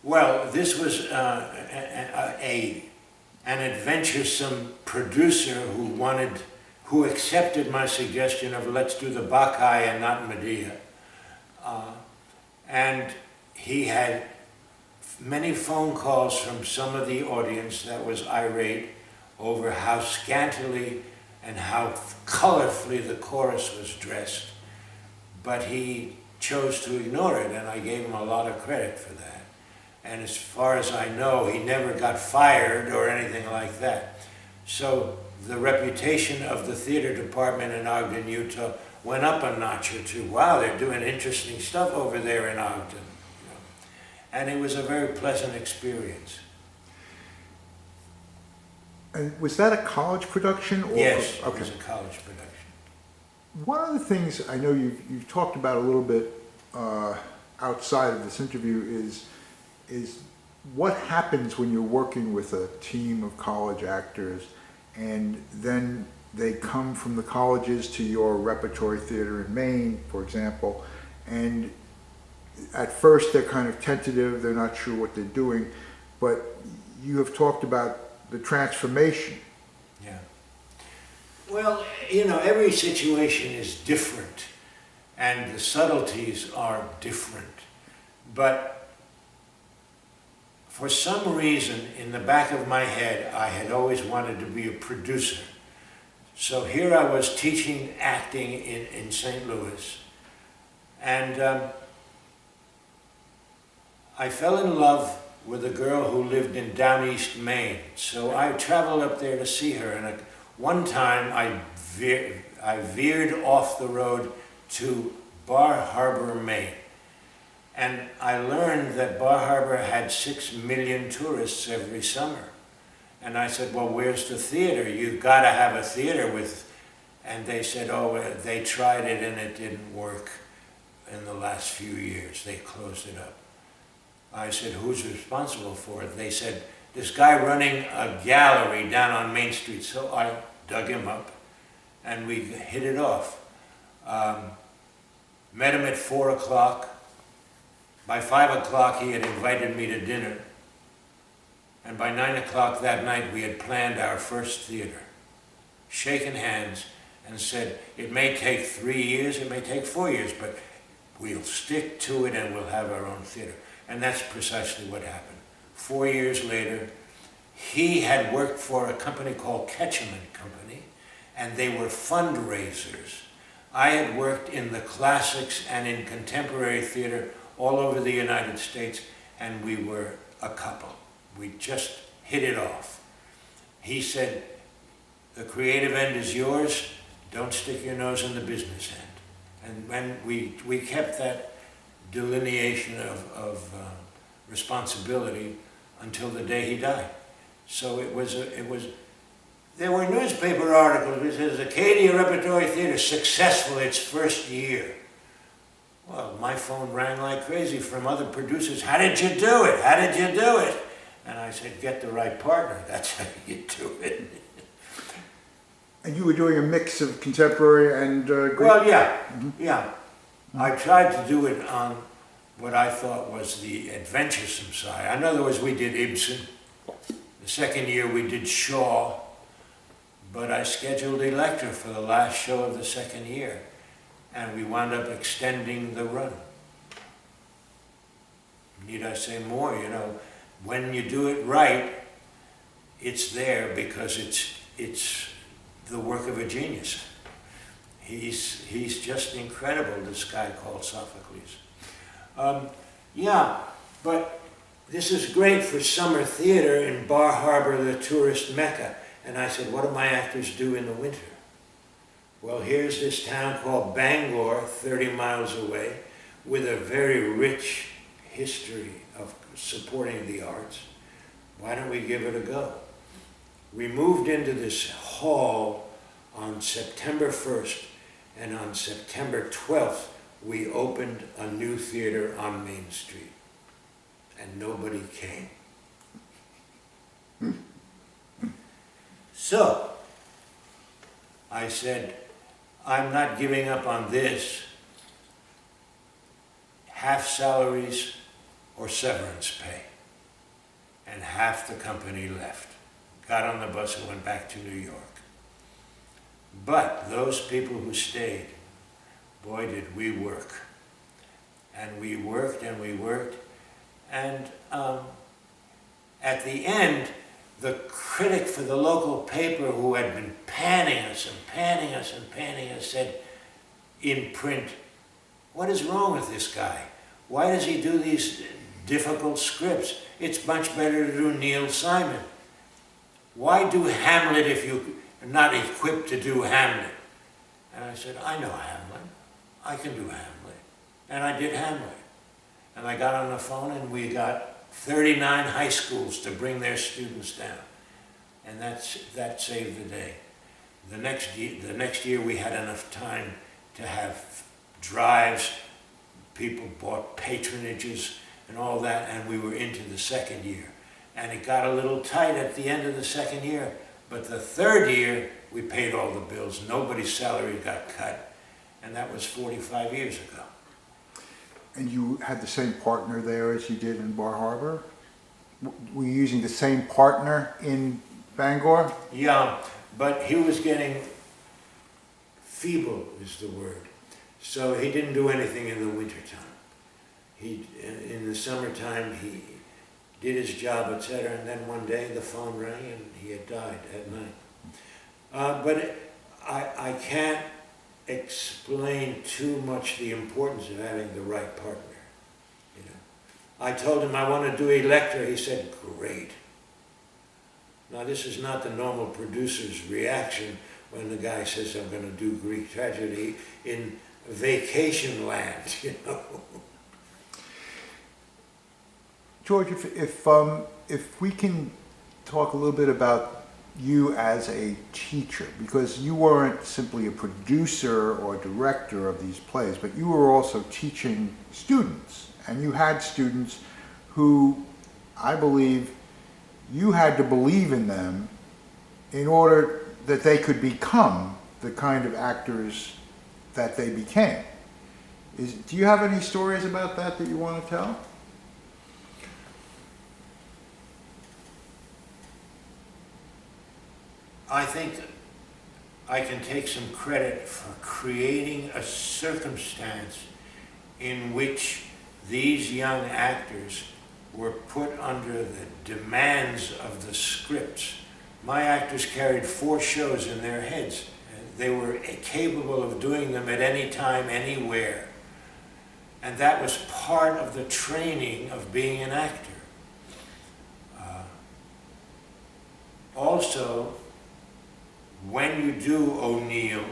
Well, this was an adventuresome producer who accepted my suggestion of let's do the Bacchae and not Medea. And he had many phone calls from some of the audience that was irate over how scantily and how colorfully the chorus was dressed. But he chose to ignore it, and I gave him a lot of credit for that. And as far as I know, he never got fired or anything like that. So the reputation of the theater department in Ogden, Utah went up a notch or two. Wow, they're doing interesting stuff over there in Ogden. You know. And it was a very pleasant experience. And was that a college production? Or, yes, okay. It was a college production. One of the things I know you've talked about a little bit outside of this interview is what happens when you're working with a team of college actors and then they come from the colleges to your repertory theater in Maine, for example, and at first they're kind of tentative, they're not sure what they're doing, but you have talked about the transformation. Yeah. Well, you know, every situation is different and the subtleties are different, but for some reason, in the back of my head, I had always wanted to be a producer. So here I was teaching acting in St. Louis, and I fell in love with a girl who lived in down east Maine. So I traveled up there to see her, and one time I veered off the road to Bar Harbor, Maine. And I learned that Bar Harbor had 6 million tourists every summer. And I said, well, where's the theater? You've got to have a theater with... And they said, oh, they tried it and it didn't work in the last few years. They closed it up. I said, who's responsible for it? They said, this guy running a gallery down on Main Street. So I dug him up and we hit it off. Met him at 4 o'clock. By 5 o'clock, he had invited me to dinner. And by 9 o'clock that night, we had planned our first theater. Shaken hands and said, it may take 3 years, it may take 4 years, but we'll stick to it and we'll have our own theater. And that's precisely what happened. 4 years later, he had worked for a company called Ketchum & Company, and they were fundraisers. I had worked in the classics and in contemporary theater all over the United States, and we were a couple. We just hit it off. He said, the creative end is yours, don't stick your nose in the business end. And when we kept that delineation of responsibility until the day he died. So there were newspaper articles which says Acadia Repertory Theater successful its first year. Well, my phone rang like crazy from other producers. How did you do it? How did you do it? And I said, get the right partner. That's how you do it. And you were doing a mix of contemporary and Greek? Well, yeah, yeah. I tried to do it on what I thought was the adventuresome side. In other words, we did Ibsen. The second year we did Shaw. But I scheduled Electra for the last show of the second year. And we wound up extending the run. Need I say more? You know, when you do it right, it's there because it's the work of a genius. He's just incredible, this guy called Sophocles. Yeah, but this is great for summer theater in Bar Harbor, the tourist mecca. And I said, what do my actors do in the winter? Well, here's this town called Bangor, 30 miles away, with a very rich history of supporting the arts. Why don't we give it a go? We moved into this hall on September 1st, and on September 12th, we opened a new theater on Main Street, and nobody came. So, I said, I'm not giving up on this. Half salaries or severance pay. and half the company left. Got on the bus and went back to New York. But those people who stayed, boy, did we work. And we worked and we worked. And at the end, the critic for the local paper who had been panning us and panning us and panning us said in print, "What is wrong with this guy? Why does he do these difficult scripts? It's much better to do Neil Simon. Why do Hamlet if you're not equipped to do Hamlet?" And I said, "I know Hamlet. I can do Hamlet." And I did Hamlet. And I got on the phone and we got 39 high schools to bring their students down. And that saved the day. The next year we had enough time to have drives, people bought patronages and all that, and we were into the second year. And it got a little tight at the end of the second year, but the third year we paid all the bills. Nobody's salary got cut, and that was 45 years ago. And you had the same partner there as you did in Bar Harbor? Were you using the same partner in Bangor? Yeah, but he was getting feeble is the word. So he didn't do anything in the wintertime. In the summertime, he did his job, etc. And then one day the phone rang and he had died at night. But I can't explain too much the importance of having the right partner. You know, I told him I want to do Electra. He said, "Great." Now this is not the normal producer's reaction when the guy says, "I'm going to do Greek tragedy in vacation land," you know. George, if we can talk a little bit about you as a teacher, because you weren't simply a producer or director of these plays, but you were also teaching students, and you had students who, I believe, you had to believe in them in order that they could become the kind of actors that they became. Do you have any stories about that you want to tell? I think I can take some credit for creating a circumstance in which these young actors were put under the demands of the scripts. My actors carried 4 shows in their heads. They were capable of doing them at any time, anywhere. And that was part of the training of being an actor. Also, when you do O'Neill,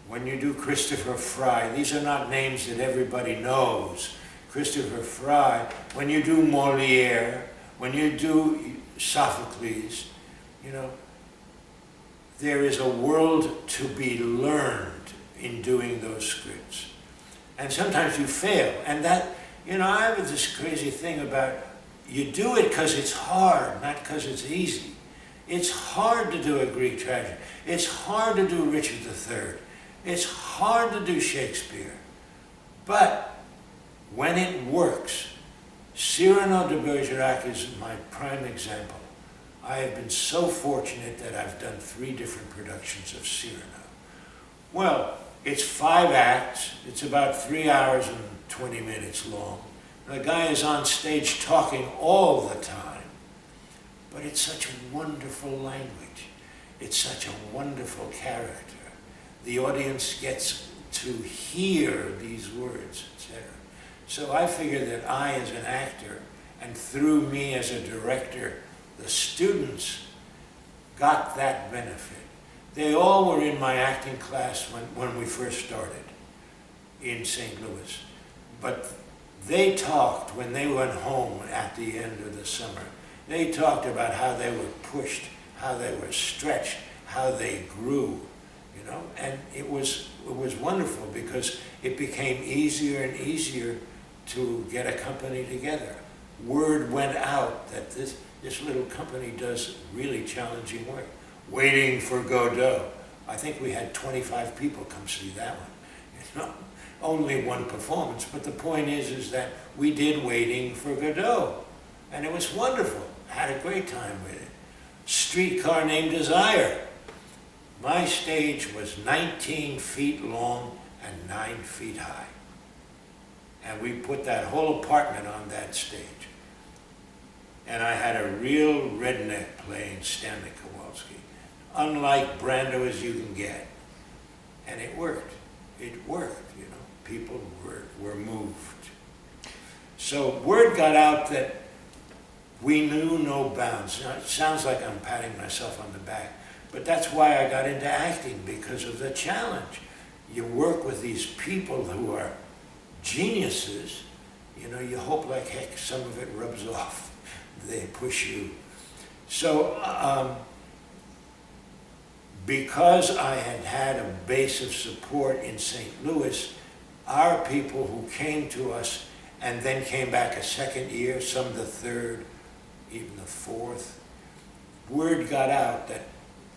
when you do Christopher Fry, these are not names that everybody knows. Christopher Fry, when you do Molière, when you do Sophocles, you know, there is a world to be learned in doing those scripts. And sometimes you fail. And that, you know, I have this crazy thing about you do it because it's hard, not because it's easy. It's hard to do a Greek tragedy. It's hard to do Richard III. It's hard to do Shakespeare. But when it works, Cyrano de Bergerac is my prime example. I have been so fortunate that I've done 3 different productions of Cyrano. Well, it's 5 acts. It's about 3 hours and 20 minutes long. The guy is on stage talking all the time. But it's such a wonderful language. It's such a wonderful character. The audience gets to hear these words, etc. So I figure that I, as an actor, and through me as a director, the students got that benefit. They all were in my acting class when we first started in St. Louis. But they talked when they went home at the end of the summer. They talked about how they were pushed, how they were stretched, how they grew, you know, and it was wonderful because it became easier and easier to get a company together. Word went out that this little company does really challenging work. Waiting for Godot. I think we had 25 people come see that one. You know, only 1 performance, but the point is that we did Waiting for Godot. And it was wonderful. I had a great time with it. Streetcar Named Desire. My stage was 19 feet long and 9 feet high. And we put that whole apartment on that stage. And I had a real redneck playing Stanley Kowalski, unlike Brando as you can get. And it worked. It worked, you know. People were moved. So word got out that we knew no bounds. Now, it sounds like I'm patting myself on the back, but that's why I got into acting, because of the challenge. You work with these people who are geniuses, you know, you hope like heck some of it rubs off. They push you. So, because I had had a base of support in St. Louis, our people who came to us and then came back a second year, some the third, even the fourth, word got out that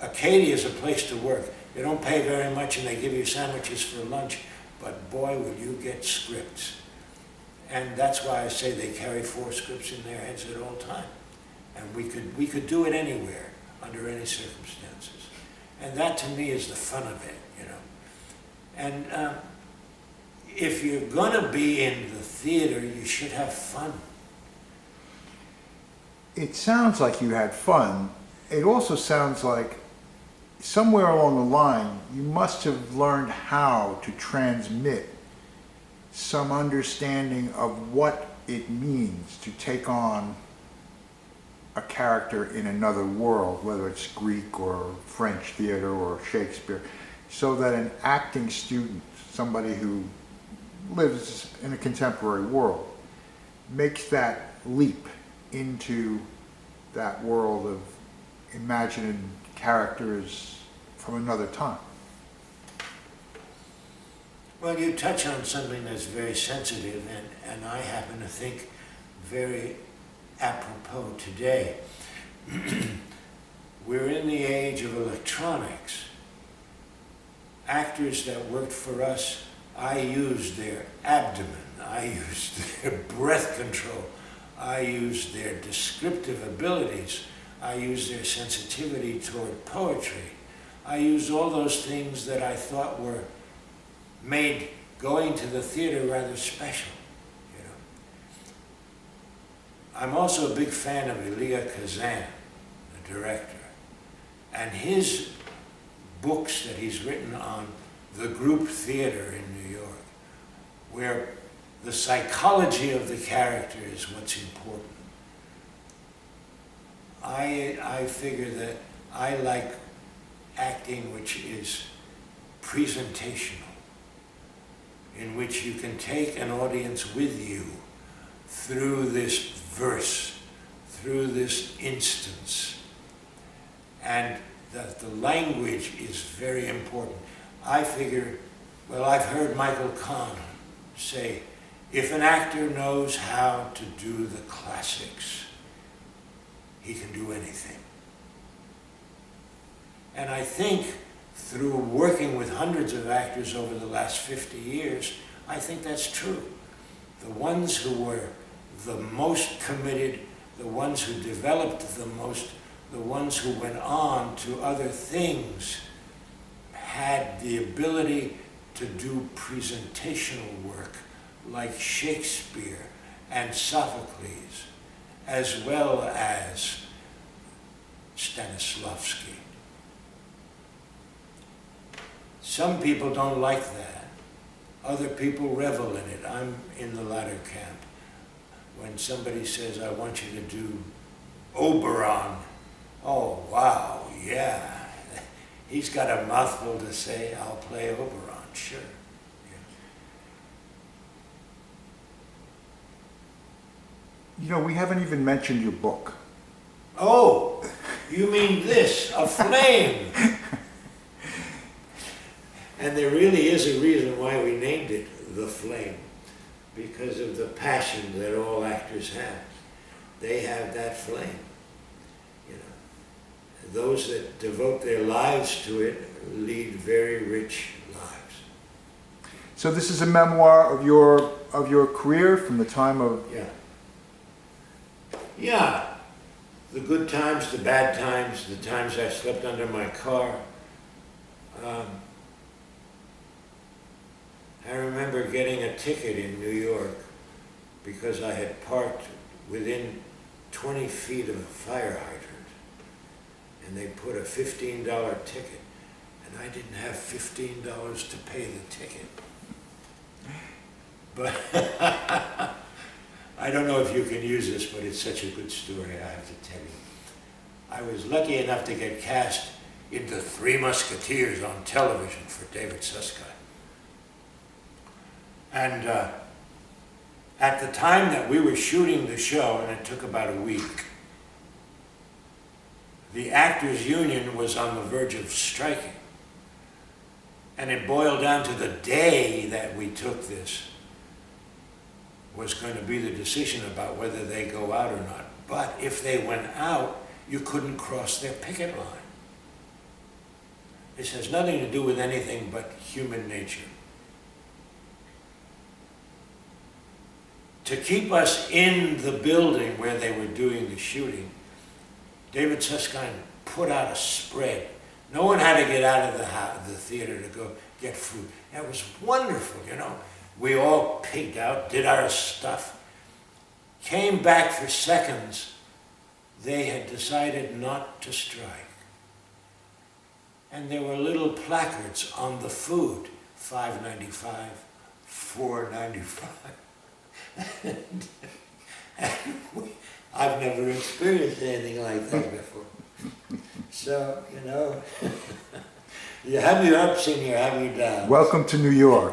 Acadia is a place to work. They don't pay very much and they give you sandwiches for lunch, but boy, will you get scripts. And that's why I say they carry 4 scripts in their heads at all time. And we could do it anywhere, under any circumstances. And that to me is the fun of it, you know. And if you're gonna be in the theater, you should have fun. It sounds like you had fun. It also sounds like somewhere along the line, you must have learned how to transmit some understanding of what it means to take on a character in another world, whether it's Greek or French theater or Shakespeare, so that an acting student, somebody who lives in a contemporary world, makes that leap into that world of imagining characters from another time. Well, you touch on something that's very sensitive, and I happen to think very apropos today. We're in the age of electronics. Actors that worked for us, I used their abdomen, I used their breath control, I used their descriptive abilities, I used their sensitivity toward poetry. I used all those things that I thought were made going to the theater rather special, you know. I'm also a big fan of Elia Kazan, the director, and his books that he's written on the group theater in New York, where the psychology of the character is what's important. I figure that I like acting which is presentational, in which you can take an audience with you through this verse, through this instance, and that the language is very important. I figure, well, I've heard Michael Kahn say, if an actor knows how to do the classics, he can do anything. And I think through working with hundreds of actors over the last 50 years, I think that's true. The ones who were the most committed, the ones who developed the most, the ones who went on to other things, had the ability to do presentational work like Shakespeare and Sophocles, as well as Stanislavski. Some people don't like that. Other people revel in it. I'm in the latter camp. When somebody says, I want you to do Oberon, oh, wow, yeah. He's got a mouthful to say, I'll play Oberon, sure. You know, we haven't even mentioned your book. Oh, you mean this, A Flame. And there really is a reason why we named it The Flame, because of the passion that all actors have. They have that flame, you know. Those that devote their lives to it lead very rich lives. So this is a memoir of your career from the time of Yeah. Yeah, the good times, the bad times, the times I slept under my car. I remember getting a ticket in New York because I had parked within 20 feet of a fire hydrant, and they put a $15 ticket, and I didn't have $15 to pay the ticket. But I don't know if you can use this, but it's such a good story, I have to tell you. I was lucky enough to get cast into Three Musketeers on television for David Suskind. And at the time that we were shooting the show, and it took about a week, the Actors Union was on the verge of striking. And it boiled down to the day that we took this was going to be the decision about whether they go out or not. But if they went out, you couldn't cross their picket line. This has nothing to do with anything but human nature. To keep us in the building where they were doing the shooting, David Suskind put out a spread. No one had to get out of the theater to go get food. That was wonderful, you know. We all pigged out, did our stuff, came back for seconds. They had decided not to strike. And there were little placards on the food, $5.95, $4.95. I've never experienced anything like that before. So, you know, you have your ups and you have your downs. Welcome to New York.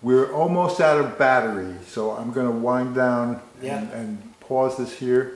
We're almost out of battery, so I'm going to wind down Yeah. and pause this here.